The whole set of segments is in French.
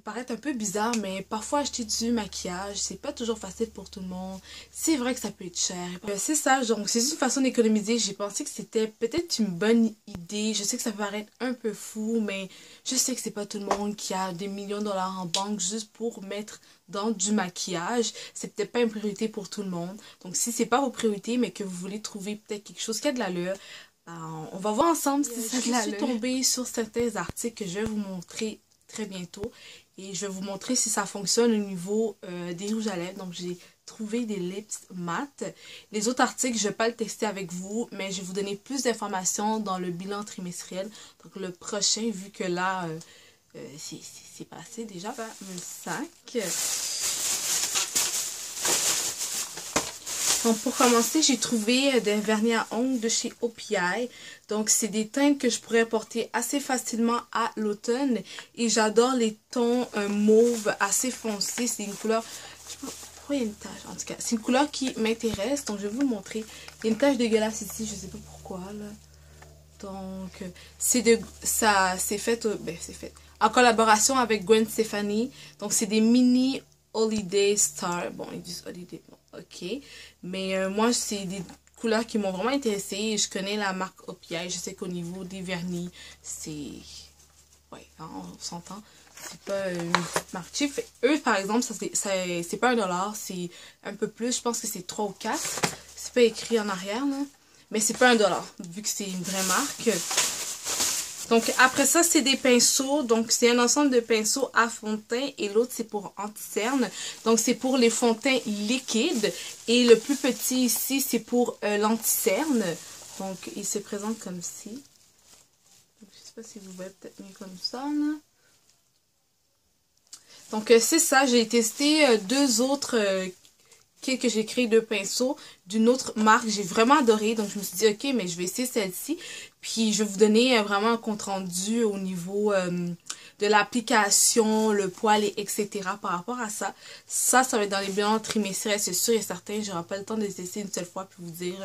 paraître un peu bizarre, mais parfois acheter du maquillage, c'est pas toujours facile pour tout le monde. C'est vrai que ça peut être cher. C'est ça, donc c'est une façon d'économiser. J'ai pensé que c'était peut-être une bonne idée. Je sais que ça peut paraître un peu fou, mais je sais que c'est pas tout le monde qui a des millions de dollars en banque juste pour mettre dans du maquillage. C'est peut-être pas une priorité pour tout le monde. Donc si c'est pas vos priorités, mais que vous voulez trouver peut-être quelque chose qui a de l'allure, on va voir ensemble si ça a de l'allure. Je suis tombée sur certains articles que je vais vous montrer très bientôt. Et je vais vous montrer si ça fonctionne au niveau des rouges à lèvres. Donc, j'ai trouvé des lips mat. Les autres articles, je ne vais pas le tester avec vous, mais je vais vous donner plus d'informations dans le bilan trimestriel. Donc, le prochain, vu que là, c'est passé déjà. Le sac. Donc, pour commencer, j'ai trouvé des vernis à ongles de chez OPI. Donc, c'est des teintes que je pourrais porter assez facilement à l'automne. Et j'adore les tons mauve assez foncés. C'est une couleur... Je sais pas pourquoi il y a une tache. En tout cas, c'est une couleur qui m'intéresse. Donc, je vais vous le montrer. Il y a une tache dégueulasse ici. Je sais pas pourquoi, là. Donc, c'est fait en collaboration avec Gwen Stefani. Donc, c'est des mini Holiday Star. Bon, ils disent Holiday. Bon, ok. Mais moi, c'est des couleurs qui m'ont vraiment intéressée. Je connais la marque OPI. Je sais qu'au niveau des vernis, c'est... Ouais, hein, on s'entend. C'est pas une marque cheap. Eux, par exemple, c'est pas $1. C'est un peu plus. Je pense que c'est 3 ou 4. C'est pas écrit en arrière, là. Mais c'est pas $1, vu que c'est une vraie marque. Donc, après ça, c'est des pinceaux. Donc, c'est un ensemble de pinceaux à fond de teint. Et l'autre, c'est pour anti-cerne. Donc, c'est pour les fonds de teint liquides. Et le plus petit ici, c'est pour l'anti-cerne. Donc, il se présente comme ci. Donc, je sais pas si vous voyez peut-être mieux comme ça, là. Donc, c'est ça. J'ai testé deux autres kits que j'ai créé, deux pinceaux d'une autre marque. J'ai vraiment adoré. Donc, je me suis dit, ok, mais je vais essayer celle-ci. Puis, je vais vous donner vraiment un compte rendu au niveau de l'application, le poil, etc. par rapport à ça. Ça va être dans les bilans trimestriels, c'est sûr et certain. Je n'aurai pas le temps de les tester une seule fois puis vous dire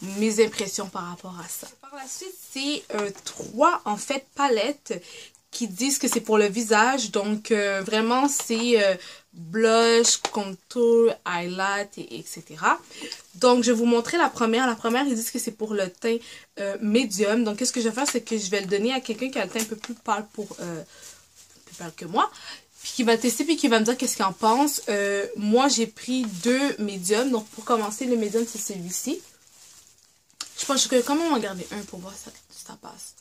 mes impressions par rapport à ça. Par la suite, c'est 3, en fait, palettes qui disent que c'est pour le visage. Donc, vraiment, c'est blush, contour, highlight, etc. Donc, je vais vous montrer la première. La première, ils disent que c'est pour le teint médium. Donc, qu'est-ce que je vais faire? C'est que je vais le donner à quelqu'un qui a le teint un peu plus pâle plus pâle que moi. Puis qui va le tester, puis qui va me dire qu'est-ce qu'il en pense. Moi, j'ai pris 2 médiums. Donc, pour commencer, le médium, c'est celui-ci. Je pense que quand même en garder un pour voir si ça passe.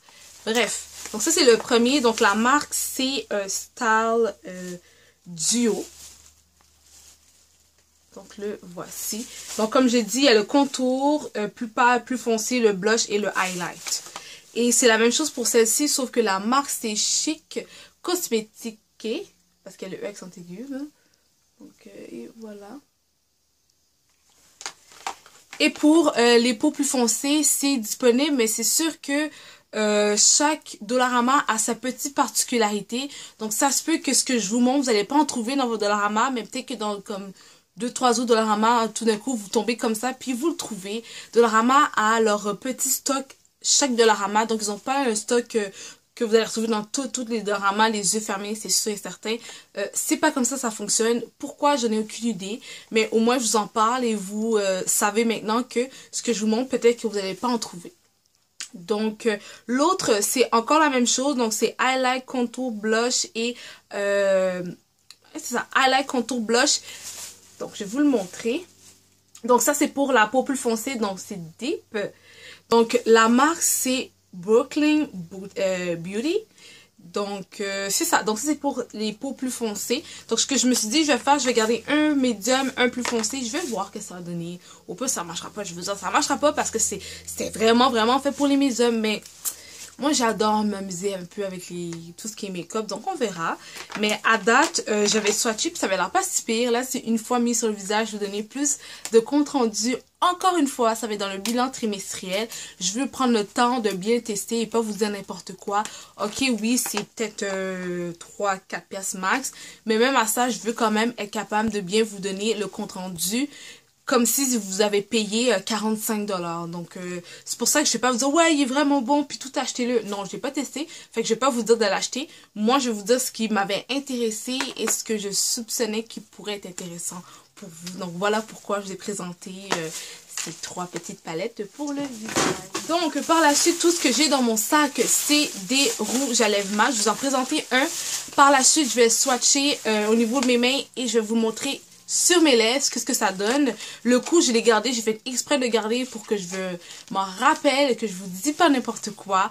Bref. Donc, ça, c'est le premier. Donc, la marque, c'est Style Duo. Donc, le voici. Donc, comme j'ai dit, il y a le contour plus pâle, plus foncé, le blush et le highlight. Et c'est la même chose pour celle-ci, sauf que la marque, c'est Chic Cosmétique. Parce qu'il y a le E accent aigu. Hein. Donc, et voilà. Et pour les peaux plus foncées, c'est disponible, mais c'est sûr que chaque Dollarama a sa petite particularité. Donc, ça se peut que ce que je vous montre, vous n'allez pas en trouver dans vos Dollarama, mais peut-être que dans comme 2-3 autres Dollarama, tout d'un coup, vous tombez comme ça, puis vous le trouvez. Dollarama a leur petit stock, chaque Dollarama. Donc, ils n'ont pas un stock que vous allez retrouver dans toutes les Dollarama, les yeux fermés, c'est sûr et certain. C'est pas comme ça fonctionne. Pourquoi? Je n'ai aucune idée. Mais au moins, je vous en parle et vous savez maintenant que ce que je vous montre, peut-être que vous n'allez pas en trouver. Donc, l'autre, c'est encore la même chose. Donc, c'est highlight, contour, blush et... c'est ça, highlight, contour, blush. Donc, je vais vous le montrer. Donc, ça, c'est pour la peau plus foncée. Donc, c'est Deep. Donc, la marque, c'est Brooklyn Beauty. Donc, c'est ça. Donc, ça, c'est pour les peaux plus foncées. Donc, ce que je me suis dit, je vais faire, je vais garder un médium, un plus foncé. Je vais voir ce que ça va donner. Au plus, ça marchera pas. Je veux dire, ça marchera pas parce que c'était vraiment, vraiment fait pour les médiums. Mais moi, j'adore m'amuser un peu avec tout ce qui est make-up. Donc, on verra. Mais à date, j'avais swatché puis ça avait l'air pas si pire. Là, c'est une fois mis sur le visage, je vais donner plus de compte rendu. Encore une fois, ça va être dans le bilan trimestriel. Je veux prendre le temps de bien tester et pas vous dire n'importe quoi. Ok, oui, c'est peut-être 3-4 pièces max. Mais même à ça, je veux quand même être capable de bien vous donner le compte rendu comme si vous avez payé 45 $. Donc, c'est pour ça que je vais pas vous dire, ouais, il est vraiment bon, puis tout achetez-le. Non, je l'ai pas testé, fait que je vais pas vous dire de l'acheter. Moi, je vais vous dire ce qui m'avait intéressé et ce que je soupçonnais qui pourrait être intéressant pour vous. Donc, voilà pourquoi je vous ai présenté ces 3 petites palettes pour le visage. Donc, par la suite, tout ce que j'ai dans mon sac, c'est des rouges à lèvres mat. Je vais vous en présenter un. Par la suite, je vais swatcher au niveau de mes mains et je vais vous montrer sur mes lèvres, qu'est-ce que ça donne. Le coup, je l'ai gardé, j'ai fait exprès de le garder pour que je m'en rappelle et que je vous dis pas n'importe quoi.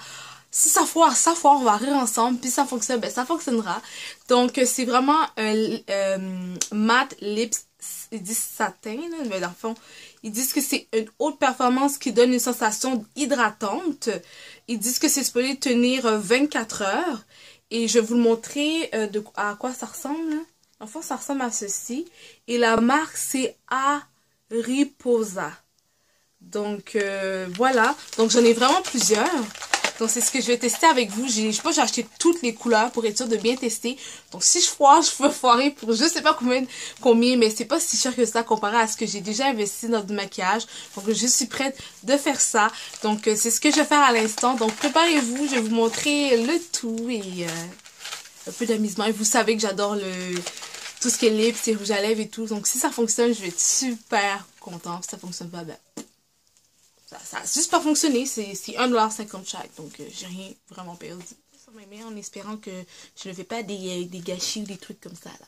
Si ça foire, on va rire ensemble, puis ça fonctionne, ben ça fonctionnera. Donc, c'est vraiment un matte lips, ils disent satin, là, mais dans le fond, ils disent que c'est une haute performance qui donne une sensation hydratante. Ils disent que c'est supposé tenir 24 heures. Et je vais vous le montrer à quoi ça ressemble. Enfin, ça ressemble à ceci. Et la marque, c'est Ariposa. Donc, voilà. Donc, j'en ai vraiment plusieurs. Donc, c'est ce que je vais tester avec vous. Je sais pas, j'ai acheté toutes les couleurs pour être sûr de bien tester. Donc, si je foire, je peux foirer pour je sais pas combien, mais c'est pas si cher que ça comparé à ce que j'ai déjà investi dans du maquillage. Donc, je suis prête de faire ça. Donc, c'est ce que je vais faire à l'instant. Donc, préparez-vous. Je vais vous montrer le tout et un peu d'amusement. Et vous savez que j'adore tout ce qui est lips et rouge à lèvres et tout. Donc, si ça fonctionne, je vais être super contente. Si ça fonctionne pas, ben... Ça a juste pas fonctionné, c'est 1,50 $ chaque, donc j'ai rien vraiment perdu. Sur mes mains en espérant que je ne fais pas des gâchis ou des trucs comme ça là.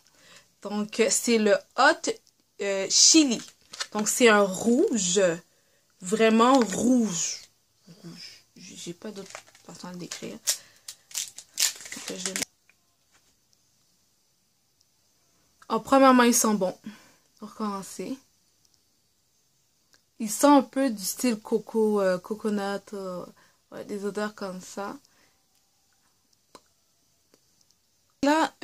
Donc c'est le Hot Chili. Donc c'est un rouge, vraiment rouge. J'ai pas d'autre façon de le décrire. Oh, premièrement, ils sont bons. Pour commencer. Il sent un peu du style coco, coconut, ouais, des odeurs comme ça. Là,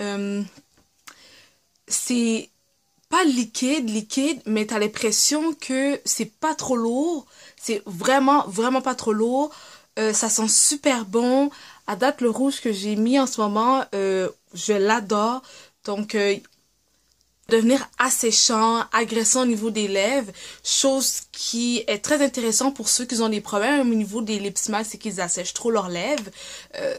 c'est pas liquide, mais t'as l'impression que c'est pas trop lourd. C'est vraiment, vraiment pas trop lourd. Ça sent super bon. À date, le rouge que j'ai mis en ce moment, je l'adore. Donc, devenir asséchant, agressant au niveau des lèvres, chose qui est très intéressante pour ceux qui ont des problèmes au niveau des lips matte, c'est qu'ils assèchent trop leurs lèvres.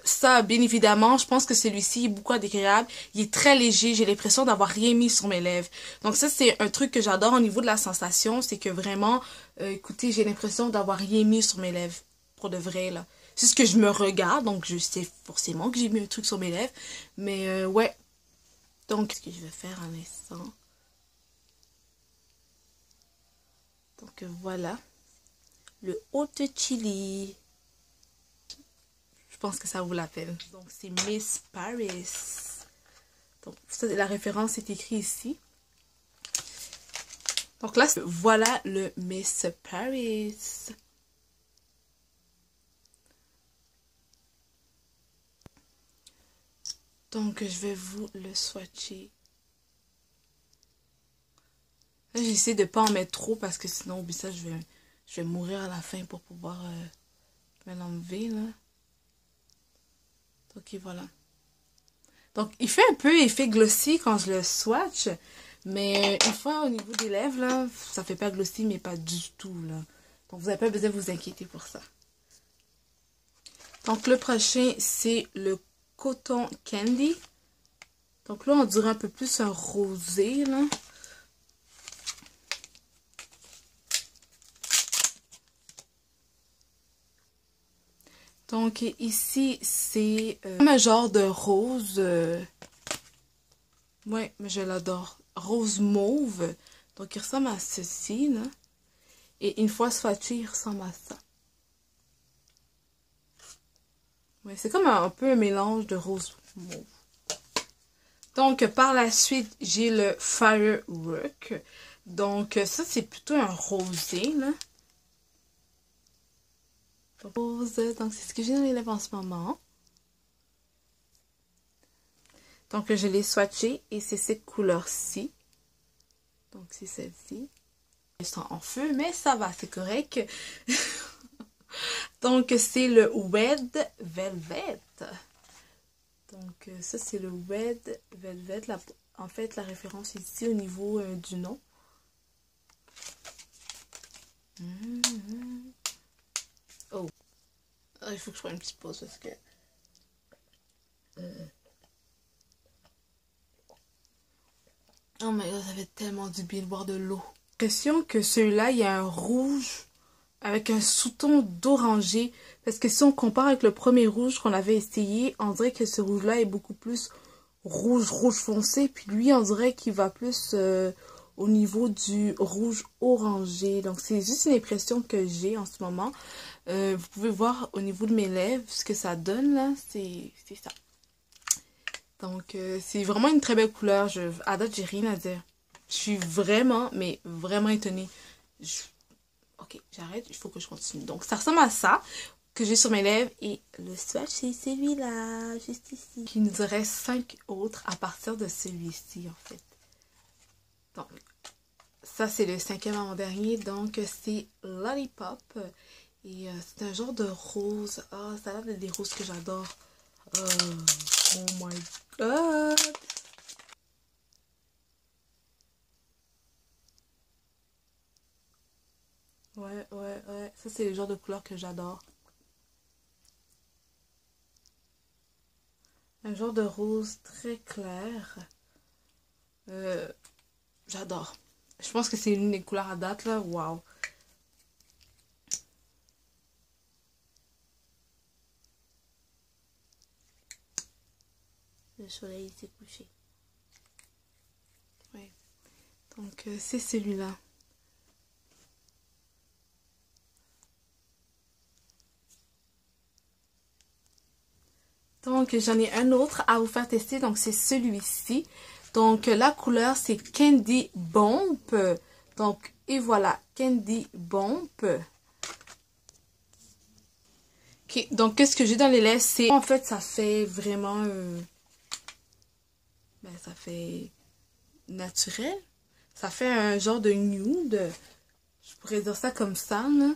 Ça, bien évidemment, je pense que celui-ci est beaucoup agréable. Il est très léger, j'ai l'impression d'avoir rien mis sur mes lèvres. Donc ça, c'est un truc que j'adore au niveau de la sensation, c'est que vraiment, écoutez, j'ai l'impression d'avoir rien mis sur mes lèvres, pour de vrai, là. C'est ce que je me regarde, donc je sais forcément que j'ai mis un truc sur mes lèvres, mais ouais. Donc, ce que je vais faire en instant. Donc, voilà. Le Hot Chili. Je pense que ça vaut la peine. Donc, c'est Miss Paris. Donc, ça, la référence est écrite ici. Donc là, voilà le Miss Paris. Donc, je vais vous le swatcher. Là, j'essaie de ne pas en mettre trop parce que sinon, oublie ça, je vais mourir à la fin pour pouvoir me l'enlever, là. Ok, voilà. Donc, il fait un peu effet glossy quand je le swatch. Mais une fois au niveau des lèvres, là, ça fait pas glossy, mais pas du tout, là. Donc, vous n'avez pas besoin de vous inquiéter pour ça. Donc, le prochain, c'est le Cotton Candy. Donc là, on dirait un peu plus un rosé, là. Donc ici, c'est un genre de rose. Ouais, mais je l'adore. Rose mauve. Donc il ressemble à ceci, là. Et une fois swatché, il ressemble à ça. Ouais, c'est comme un peu un mélange de rose mauve. Donc, par la suite, j'ai le Firework. Donc, ça, c'est plutôt un rosé, là. Rose, donc c'est ce que j'ai dans les lèvres en ce moment. Donc, je l'ai swatché et c'est cette couleur-ci. Donc, c'est celle-ci. Elles sont en feu, mais ça va, c'est correct. Donc, c'est le Red Velvet. Donc, ça, c'est le Red Velvet. En fait, la référence ici au niveau du nom. Oh. Ah, il faut que je prenne une petite pause parce que... Oh my god, ça fait tellement du bien de boire de l'eau. J'ai l'impression que celui-là, il y a un rouge avec un sous-ton d'orangé. Parce que si on compare avec le premier rouge qu'on avait essayé, on dirait que ce rouge-là est beaucoup plus rouge foncé. Puis lui, on dirait qu'il va plus au niveau du rouge orangé. Donc c'est juste une impression que j'ai en ce moment. Vous pouvez voir au niveau de mes lèvres ce que ça donne là. C'est ça. Donc c'est vraiment une très belle couleur. À date, j'ai rien à dire. Je suis vraiment, mais vraiment étonnée. Ok, j'arrête, il faut que je continue. Donc, ça ressemble à ça que j'ai sur mes lèvres. Et le swatch, c'est celui-là, juste ici. Il nous reste 5 autres à partir de celui-ci, en fait. Donc, ça, c'est le 5e avant-dernier. Donc, c'est Lollipop. Et c'est un genre de rose. Ah, ça a l'air d'être des roses que j'adore. Oh my god! Ouais. Ça, c'est le genre de couleur que j'adore. Un genre de rose très clair. Euh, J'adore. Je pense que c'est l'une des couleurs à date, là. Waouh. Le soleil s'est couché. Ouais. Donc, c'est celui-là. Donc, j'en ai un autre à vous faire tester. Donc, c'est celui-ci. Donc, la couleur, c'est Candy Bump. Donc, et voilà, Candy Bump. Ok, donc, qu'est-ce que j'ai dans les lèvres? C'est, en fait, ça fait vraiment... ça fait naturel. Ça fait un genre de nude. Je pourrais dire ça comme ça, là.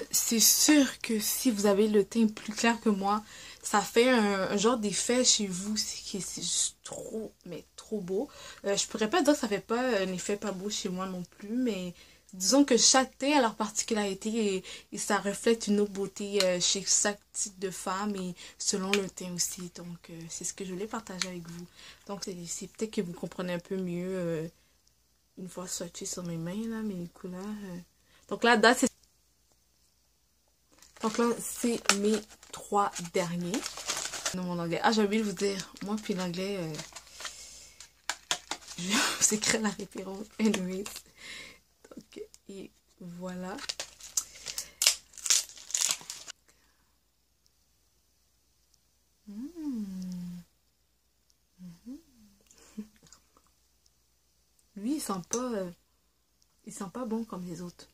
C'est sûr que si vous avez le teint plus clair que moi, ça fait un genre d'effet chez vous c'est juste trop, mais trop beau. Je pourrais pas dire que ça fait pas un effet pas beau chez moi non plus, mais disons que chaque teint a leur particularité et ça reflète une autre beauté chez chaque type de femme et selon le teint aussi. Donc, c'est ce que je voulais partager avec vous. Donc, c'est peut-être que vous comprenez un peu mieux une fois swatché sur mes mains, là, mes couleurs. Donc là, date, c'est Donc là, c'est mes 3 derniers. Non, mon anglais. Ah, j'ai oublié de vous dire. Moi, puis l'anglais, je vais vous écrire la référence. Anyways. Donc, et voilà. Lui, il sent pas bon comme les autres.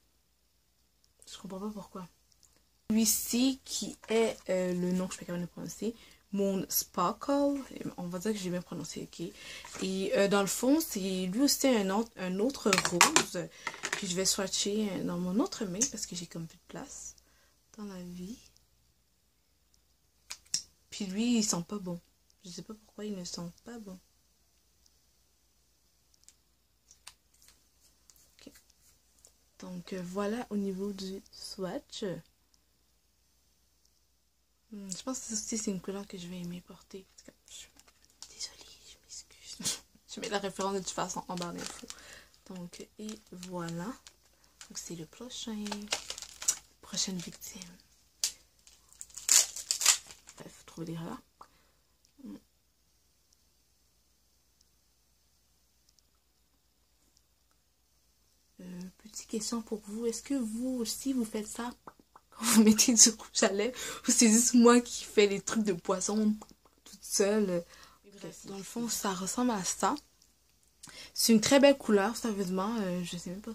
Je comprends pas pourquoi. Celui-ci qui est le nom que je suis pas capable de prononcer, Moon Sparkle, on va dire que j'ai bien prononcé, ok. Et dans le fond, c'est lui aussi un autre rose. Puis je vais swatcher dans mon autre main parce que j'ai comme plus de place dans la vie. Puis lui, il sent pas bon. Je sais pas pourquoi il ne sent pas bon. Ok. Donc voilà au niveau du swatch. Je pense que c'est une couleur que je vais aimer porter. Désolée, je m'excuse. Je mets la référence de toute façon en barre d'infos. Donc, et voilà. Donc, c'est le prochain. Prochaine victime. Bref, trouver des là. Petite question pour vous. Est-ce que vous aussi, vous faites ça? Quand vous mettez du rouge à lèvres? Ou c'est juste moi qui fais les trucs de poisson toute seule? Dans le fond, ça ressemble à ça. C'est une très belle couleur, sérieusement. Je sais même pas.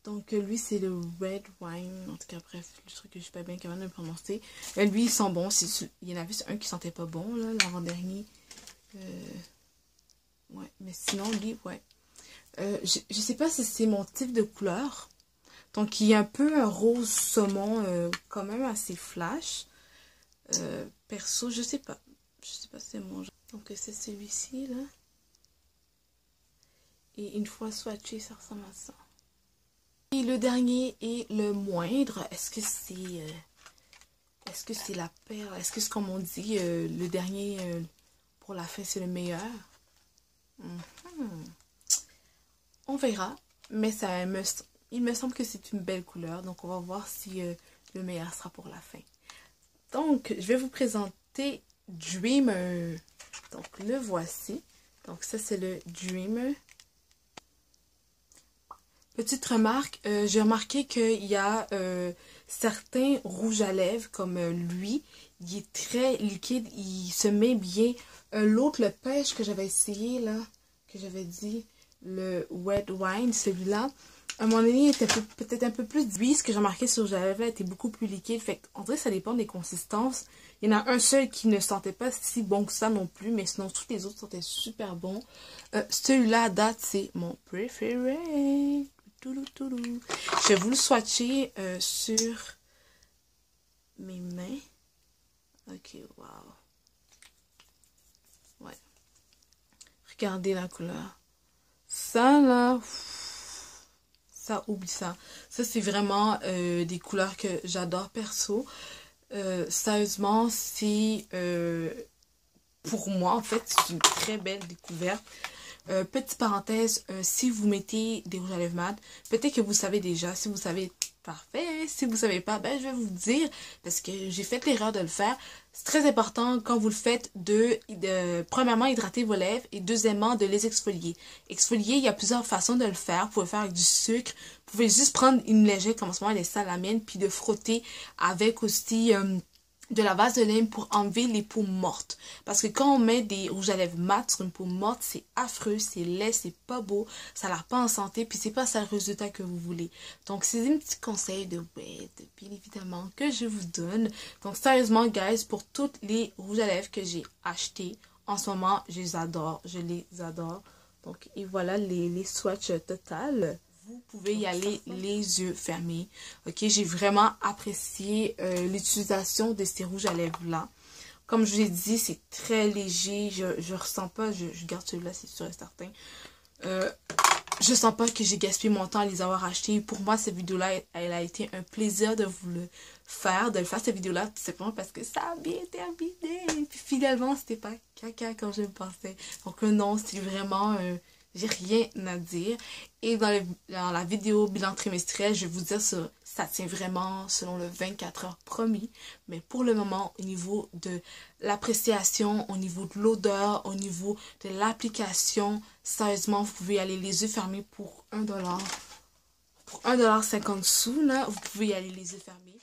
Donc, lui, c'est le Red Wine. En tout cas, bref, le truc que je suis pas bien capable de le prononcer. Lui, il sent bon. Il y en a juste un qui sentait pas bon, là, l'avant-dernier. Ouais, mais sinon, lui, ouais. Je sais pas si c'est mon type de couleur. Donc, il y a un peu un rose saumon, quand même assez flash. Perso, je sais pas. Je sais pas si c'est mon genre. Donc, c'est celui-ci, là. Et une fois swatché, ça ressemble à ça. Et le dernier et le moindre, est-ce que c'est la perle? Est-ce que c'est comme on dit, le dernier pour la fin, c'est le meilleur? On verra, mais il me semble que c'est une belle couleur, donc on va voir si le meilleur sera pour la fin. Donc, je vais vous présenter Dreamer. Donc, le voici. Donc, ça, c'est le Dreamer. Petite remarque, j'ai remarqué qu'il y a certains rouges à lèvres comme lui. Il est très liquide, il se met bien. L'autre, le pêche que j'avais essayé là, que j'avais dit, le Red Wine, celui-là, à un moment donné, il était peut-être un peu plus lui. Ce que j'ai remarqué sur rouge à lèvres était beaucoup plus liquide. Fait qu'on dirait que ça dépend des consistances. Il y en a un seul qui ne sentait pas si bon que ça non plus, mais sinon tous les autres sentaient super bons. Celui-là à date, c'est mon préféré. Je vais vous le swatcher sur mes mains. Ok, wow. Ouais. Regardez la couleur. Ça, là, ça, oublie ça. Ça, c'est vraiment des couleurs que j'adore perso. Sérieusement, c'est pour moi, en fait, c'est une très belle découverte. Petite parenthèse, si vous mettez des rouges à lèvres mat, peut-être que vous savez déjà. Si vous savez, parfait. Si vous savez pas, ben je vais vous dire parce que j'ai fait l'erreur de le faire. C'est très important quand vous le faites de premièrement hydrater vos lèvres et deuxièmement de les exfolier. Exfolier, il y a plusieurs façons de le faire. Vous pouvez faire avec du sucre. Vous pouvez juste prendre une légère, comme en ce moment, elle est ça la mienne, puis de frotter avec aussi de la base de lime pour enlever les peaux mortes. Parce que quand on met des rouges à lèvres mat sur une peau morte, c'est affreux, c'est laid, c'est pas beau, ça n'a l'air pas en santé, puis c'est pas ça le résultat que vous voulez. Donc, c'est un petit conseil de bien évidemment, que je vous donne. Donc, sérieusement, guys, pour tous les rouges à lèvres que j'ai achetés, en ce moment, je les adore, Donc, et voilà les swatchs total. Vous pouvez y aller les yeux fermés. Ok, j'ai vraiment apprécié l'utilisation de ces rouges à lèvres là. Comme je vous ai dit, c'est très léger. Je ressens pas, je garde celui-là, c'est sûr et certain. Je sens pas que j'ai gaspillé mon temps à les avoir achetés. Pour moi, cette vidéo-là, elle a été un plaisir de vous le faire, cette vidéo-là, tout simplement parce que ça a bien terminé. Et puis finalement, c'était pas caca comme je me pensais. Donc non, c'est vraiment... j'ai rien à dire. Et dans la vidéo bilan trimestriel, je vais vous dire ça tient vraiment selon le 24 heures promis. Mais pour le moment, au niveau de l'appréciation, au niveau de l'odeur, au niveau de l'application, sérieusement, vous pouvez y aller les yeux fermés pour $1. Pour $1,50 là, vous pouvez y aller les yeux fermés.